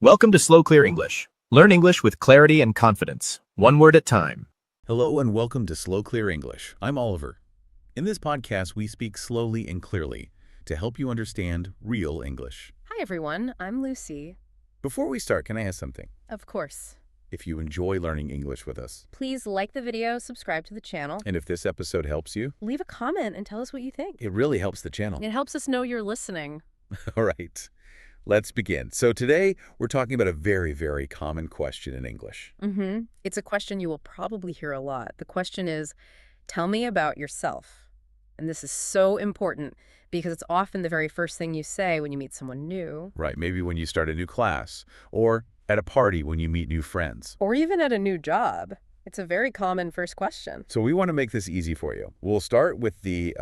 Welcome to Slow Clear English. Learn English with clarity and confidence, one word at a time. Hello and welcome to Slow Clear English. I'm Oliver. In this podcast, we speak slowly and clearly to help you understand real English. Hi everyone, I'm Lucy. Before we start, can I ask something? Of course. If you enjoy learning English with us, Please like the video, subscribe to the channel, and if this episode helps you, leave a comment and tell us what you think. it really helps the channel. It helps us know you're listening. All right, let's begin. So today, we're talking about a very, very common question in English. It's a question you will probably hear a lot. The question is, tell me about yourself. And this is so important because it's often the very first thing you say when you meet someone new. Right, maybe when you start a new class, or at a party when you meet new friends. Or even at a new job. It's a very common first question. So we want to make this easy for you. We'll start with the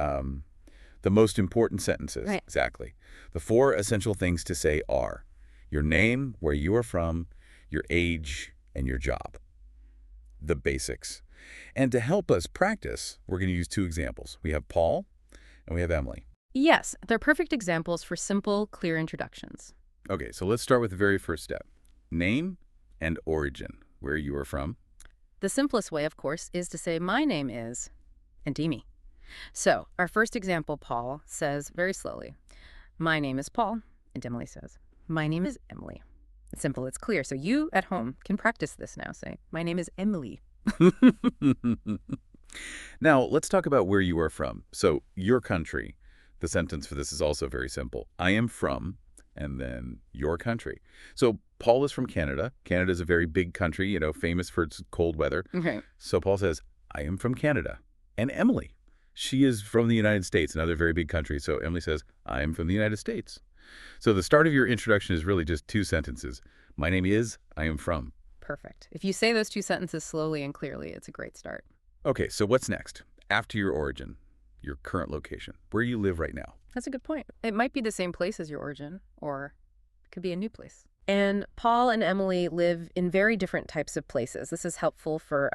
most important sentences. Right. Exactly. The four essential things to say are your name, where you are from, your age, and your job. The basics. And to help us practice, we're going to use two examples. We have Paul and we have Emily. Yes, they're perfect examples for simple, clear introductions. Okay, so let's start with the very first step. Name and origin, where you are from. The simplest way, of course, is to say, my name is, and Amy. So, our first example, Paul says very slowly, my name is Paul, and Emily says, my name is Emily. It's simple, it's clear. So you at home can practice this now. Say, my name is Emily. Now, let's talk about where you are from. So, your country. The sentence for this is also very simple. I am from, and then your country. So, Paul is from Canada. Canada is a very big country, famous for its cold weather. Okay. So Paul says, I am from Canada. And Emily, she is from the United States, another very big country. So Emily says, I am from the United States. So the start of your introduction is really just two sentences. My name is, I am from. Perfect. If you say those two sentences slowly and clearly, it's a great start. Okay, so what's next? After your origin, your current location, where you live right now. That's a good point. It might be the same place as your origin, or it could be a new place. And Paul and Emily live in very different types of places. This is helpful for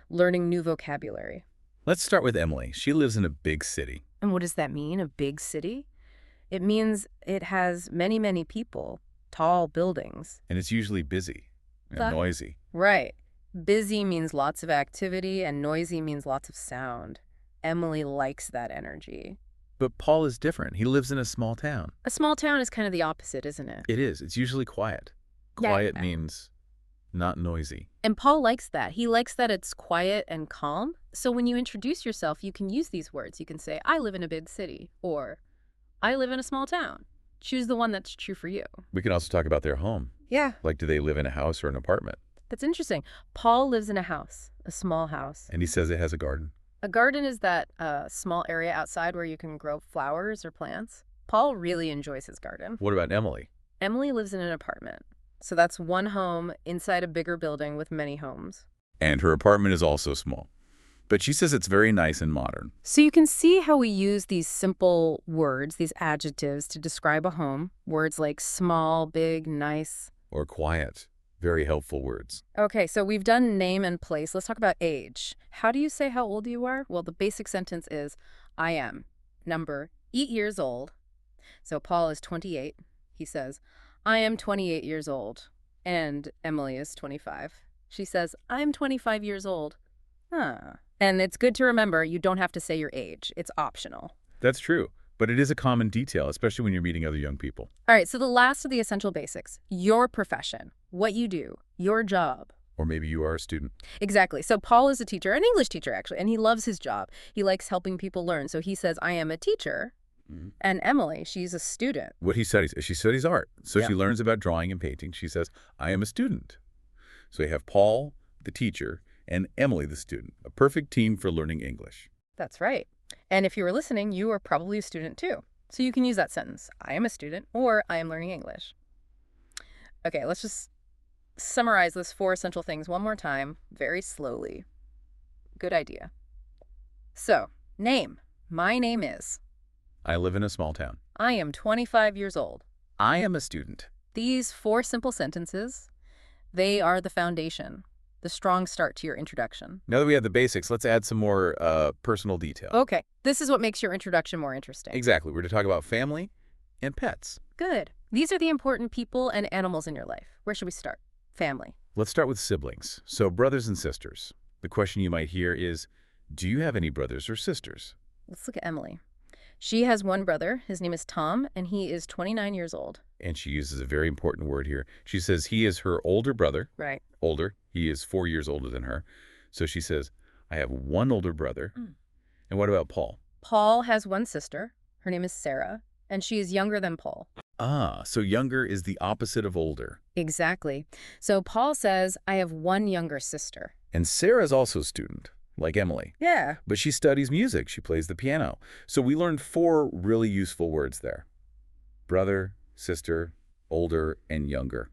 learning new vocabulary. Let's start with Emily. She lives in a big city. And what does that mean, a big city? It means it has many, many people, tall buildings. And it's usually busy and noisy. Right. Busy means lots of activity, and noisy means lots of sound. Emily likes that energy. But Paul is different. He lives in a small town. A small town is kind of the opposite, isn't it? It is. It's usually quiet. Yeah. Quiet means not noisy. And Paul likes that. He likes that it's quiet and calm. So when you introduce yourself, you can use these words. You can say, I live in a big city, or I live in a small town. Choose the one that's true for you. We can also talk about their home. Yeah. Like, do they live in a house or an apartment? That's interesting. Paul lives in a house, a small house. And he says it has a garden. A garden is that small area outside where you can grow flowers or plants. Paul really enjoys his garden. What about Emily? Emily lives in an apartment. So that's one home inside a bigger building with many homes. And her apartment is also small. But she says it's very nice and modern. So you can see how we use these simple words, these adjectives, to describe a home. Words like small, big, nice. Or quiet. Very helpful words. Okay, so we've done name and place. Let's talk about age. How do you say how old you are? Well, the basic sentence is, I am, number, 8 years old. So Paul is 28. He says, I am 28 years old. And Emily is 25. She says, I'm 25 years old. And it's good to remember you don't have to say your age. It's optional. That's true. But it is a common detail, especially when you're meeting other young people. All right, so the last of the essential basics, your profession, what you do, your job. Or maybe you are a student. Exactly. So Paul is a teacher, an English teacher, actually, and he loves his job. He likes helping people learn. So he says, I am a teacher. And Emily, she's a student. What he studies, she studies art. So Yeah. she learns about drawing and painting. She says, I am a student. So you have Paul, the teacher, and Emily, the student. A perfect team for learning English. That's right. And if you were listening, you are probably a student too. So you can use that sentence, I am a student, or I am learning English. Okay, let's just summarize those four essential things one more time, very slowly. Good idea. So, name. My name is. I live in a small town. I am 25 years old. I am a student. These four simple sentences, they are the foundation, the strong start to your introduction. Now that we have the basics, let's add some more personal detail. Okay, this is what makes your introduction more interesting. Exactly. We're to talk about family and pets. Good. These are the important people and animals in your life. Where should we start? Family. Let's start with siblings. So brothers and sisters. The question you might hear is, do you have any brothers or sisters? Let's look at Emily. She has one brother. His name is Tom, and he is 29 years old. And she uses a very important word here. She says he is her older brother. Right. Older. He is 4 years older than her. So she says, I have one older brother. And what about Paul? Paul has one sister. Her name is Sarah, and she is younger than Paul. Ah, so younger is the opposite of older. Exactly. So Paul says, I have one younger sister. And Sarah's also a student, like Emily. Yeah. But she studies music. She plays the piano. So we learned 4 really useful words there. Brother, sister, older, and younger.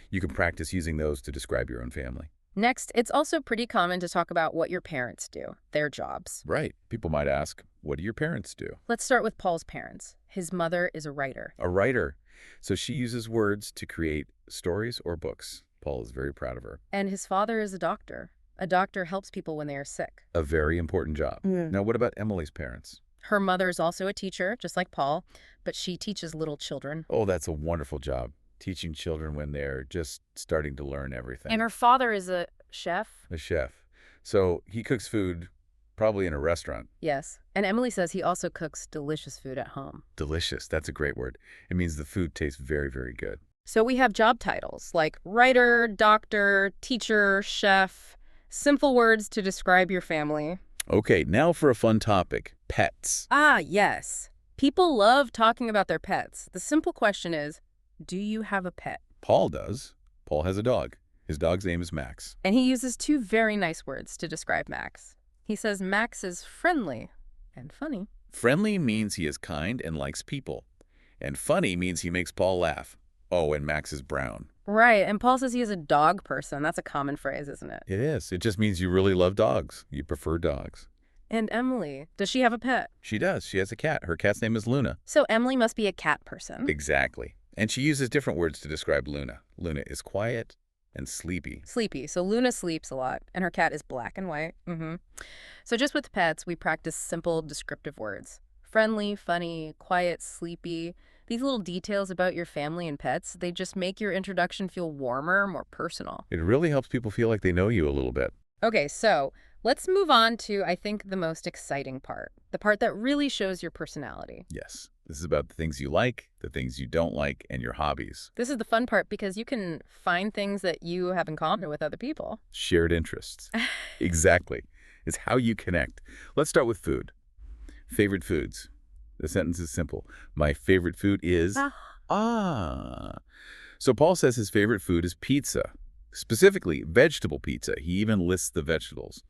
You can practice using those to describe your own family. Next, it's also pretty common to talk about what your parents do, their jobs. Right. People might ask, what do your parents do? Let's start with Paul's parents. His mother is a writer. A writer. So she uses words to create stories or books. Paul is very proud of her. And his father is a doctor. A doctor helps people when they are sick. A very important job. Now, what about Emily's parents? Her mother is also a teacher, just like Paul, but she teaches little children. Oh, that's a wonderful job. Teaching children when they're just starting to learn everything. And her father is a chef. A chef. So he cooks food probably in a restaurant. Yes. And Emily says he also cooks delicious food at home. Delicious. That's a great word. It means the food tastes very, very good. So we have job titles like writer, doctor, teacher, chef. Simple words to describe your family. Okay, now for a fun topic. Pets. Ah, yes. People love talking about their pets. The simple question is, do you have a pet? Paul does. Paul has a dog. His dog's name is Max. And he uses 2 very nice words to describe Max. He says Max is friendly and funny. Friendly means he is kind and likes people. And funny means he makes Paul laugh. Oh, and Max is brown. Right, and Paul says he is a dog person. That's a common phrase, isn't it? It is. It just means you really love dogs. You prefer dogs. And Emily, does she have a pet? She does. She has a cat. Her cat's name is Luna. So Emily must be a cat person. Exactly. And she uses different words to describe Luna. Luna is quiet and sleepy. Sleepy. So Luna sleeps a lot, and her cat is black and white. So just with pets, we practice simple descriptive words. Friendly, funny, quiet, sleepy. These little details about your family and pets, they just make your introduction feel warmer, more personal. It really helps people feel like they know you a little bit. Okay, so let's move on to, I think, the most exciting part. The part that really shows your personality. Yes. This is about the things you like, the things you don't like, and your hobbies. This is the fun part because you can find things that you have in common with other people. Shared interests. Exactly. It's how you connect. Let's start with food. Favorite foods. The sentence is simple. My favorite food is... So Paul says his favorite food is pizza. Specifically, vegetable pizza. He even lists the vegetables.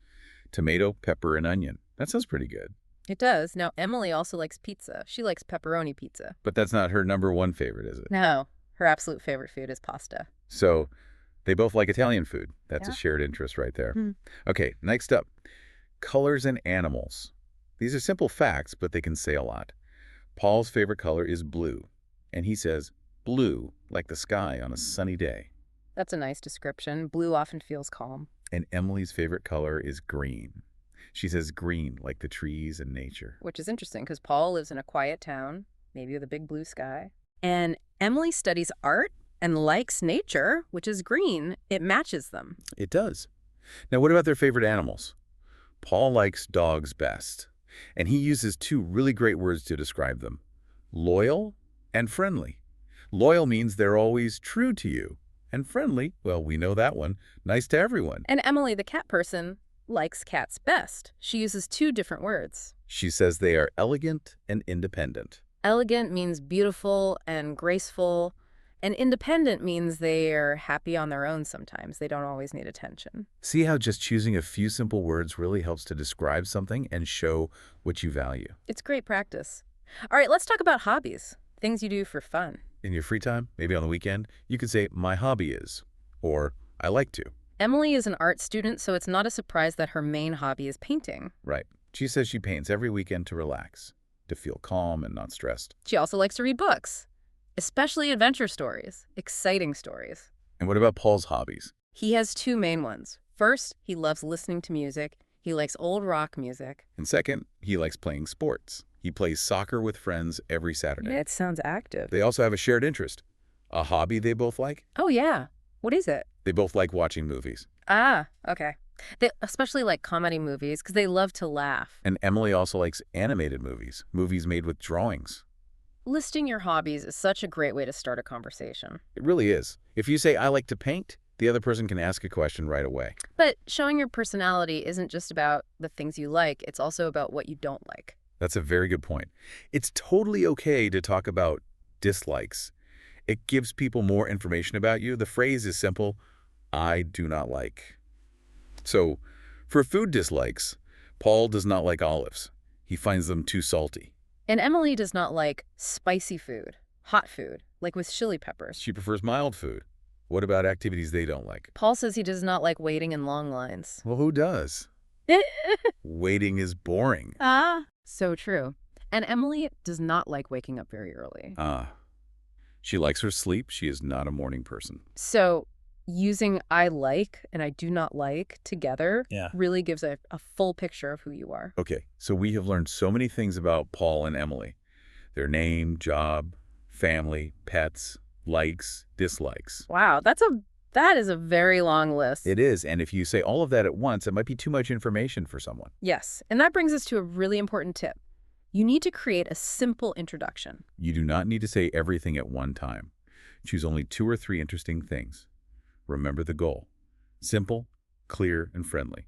Tomato, pepper, and onion. That sounds pretty good. It does. Now, Emily also likes pizza. She likes pepperoni pizza. But that's not her #1 favorite, is it? No. Her absolute favorite food is pasta. So they both like Italian food. That's a shared interest right there. Okay, next up. Colors and animals. These are simple facts, but they can say a lot. Paul's favorite color is blue. And he says, blue, like the sky on a sunny day. That's a nice description. Blue often feels calm. And Emily's favorite color is green. She says green, like the trees and nature. Which is interesting because Paul lives in a quiet town, maybe with a big blue sky. And Emily studies art and likes nature, which is green. It matches them. It does. Now, what about their favorite animals? Paul likes dogs best. And he uses 2 really great words to describe them. Loyal and friendly. Loyal means they're always true to you. And friendly, well, we know that one. Nice to everyone. And Emily, the cat person, likes cats best. She uses 2 different words. She says they are elegant and independent. Elegant means beautiful and graceful, and independent means they are happy on their own sometimes. They don't always need attention. See how just choosing a few simple words really helps to describe something and show what you value. It's great practice. All right, let's talk about hobbies, things you do for fun. In your free time, maybe on the weekend, you can say, my hobby is, or I like to. Emily is an art student, so it's not a surprise that her main hobby is painting. Right. She says she paints every weekend to relax, to feel calm and not stressed. She also likes to read books, especially adventure stories, exciting stories. And what about Paul's hobbies? He has 2 main ones. First, he loves listening to music. He likes old rock music. And second, he likes playing sports. He plays soccer with friends every Saturday. It sounds active. They also have a shared interest, a hobby they both like. Oh, yeah. What is it? They both like watching movies. Ah, okay. They especially like comedy movies because they love to laugh. And Emily also likes animated movies, movies made with drawings. Listing your hobbies is such a great way to start a conversation. It really is. If you say, I like to paint, the other person can ask a question right away. But showing your personality isn't just about the things you like, it's also about what you don't like. That's a very good point. It's totally okay to talk about dislikes. It gives people more information about you. The phrase is simple, I do not like. So, for food dislikes, Paul does not like olives. He finds them too salty. And Emily does not like spicy food, hot food, like with chili peppers. She prefers mild food. What about activities they don't like? Paul says he does not like waiting in long lines. Well, who does? Waiting is boring. So true. And Emily does not like waking up very early. She likes her sleep. She is not a morning person. So using I like and I do not like together really gives a full picture of who you are. Okay, so we have learned so many things about Paul and Emily. Their name, job, family, pets, likes, dislikes. Wow, that is a very long list. It is, and if you say all of that at once, it might be too much information for someone. Yes, and that brings us to a really important tip. You need to create a simple introduction. You do not need to say everything at one time. Choose only 2 or 3 interesting things. Remember the goal. Simple, clear, and friendly.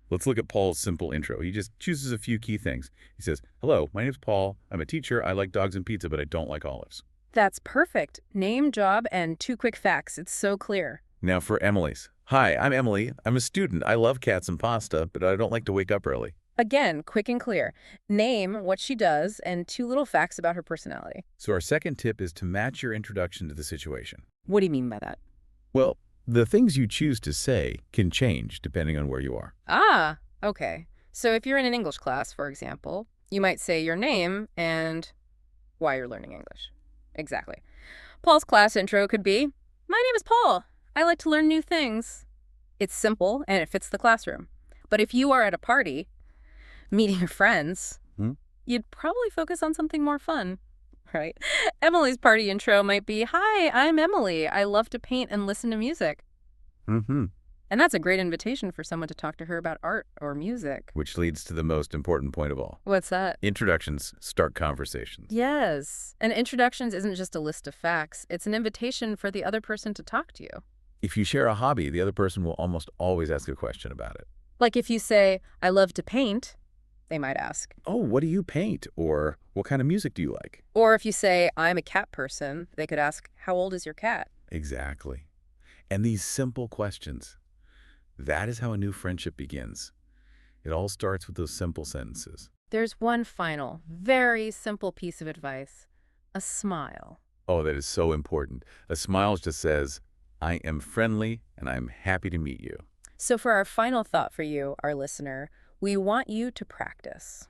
Let's look at Paul's simple intro. He just chooses a few key things. He says, hello, my name's Paul. I'm a teacher. I like dogs and pizza, but I don't like olives. That's perfect. Name, job, and 2 quick facts. It's so clear. Now for Emily's. Hi, I'm Emily. I'm a student. I love cats and pasta, but I don't like to wake up early. Again, quick and clear. Name, what she does, and 2 little facts about her personality. So our second tip is to match your introduction to the situation. What do you mean by that? Well, the things you choose to say can change depending on where you are. Ah, okay. So if you're in an English class, for example, you might say your name and why you're learning English. Exactly. Paul's class intro could be, my name is Paul. I like to learn new things. It's simple and it fits the classroom. But if you are at a party, meeting your friends, you'd probably focus on something more fun, right? Emily's party intro might be, hi, I'm Emily. I love to paint and listen to music. And that's a great invitation for someone to talk to her about art or music. Which leads to the most important point of all. What's that? Introductions start conversations. Yes. And introductions isn't just a list of facts. It's an invitation for the other person to talk to you. If you share a hobby, the other person will almost always ask a question about it. Like if you say, I love to paint, they might ask. Oh, what do you paint? Or what kind of music do you like? Or if you say, I'm a cat person, they could ask, how old is your cat? Exactly. And these simple questions, that is how a new friendship begins. It all starts with those simple sentences. There's one final, very simple piece of advice. A smile. Oh, that is so important. A smile just says, I am friendly and I'm happy to meet you. So for our final thought for you, our listener, we want you to practice.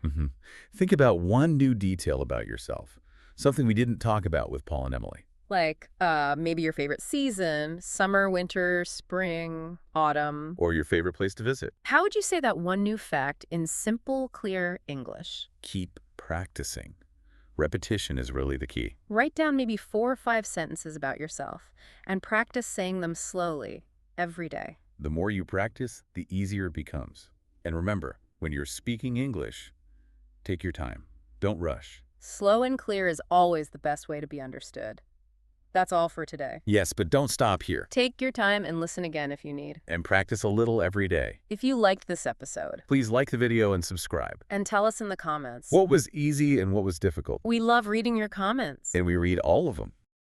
Think about one new detail about yourself, something we didn't talk about with Paul and Emily. Like maybe your favorite season, summer, winter, spring, autumn. Or your favorite place to visit. How would you say that one new fact in simple, clear English? Keep practicing. Repetition is really the key. Write down maybe 4 or 5 sentences about yourself and practice saying them slowly every day. The more you practice, the easier it becomes. And remember, when you're speaking English, take your time. Don't rush. Slow and clear is always the best way to be understood. That's all for today. Yes, but don't stop here. Take your time and listen again if you need. And practice a little every day. If you liked this episode, Please like the video and subscribe. and tell us in the comments. What was easy and what was difficult? We love reading your comments. And we read all of them.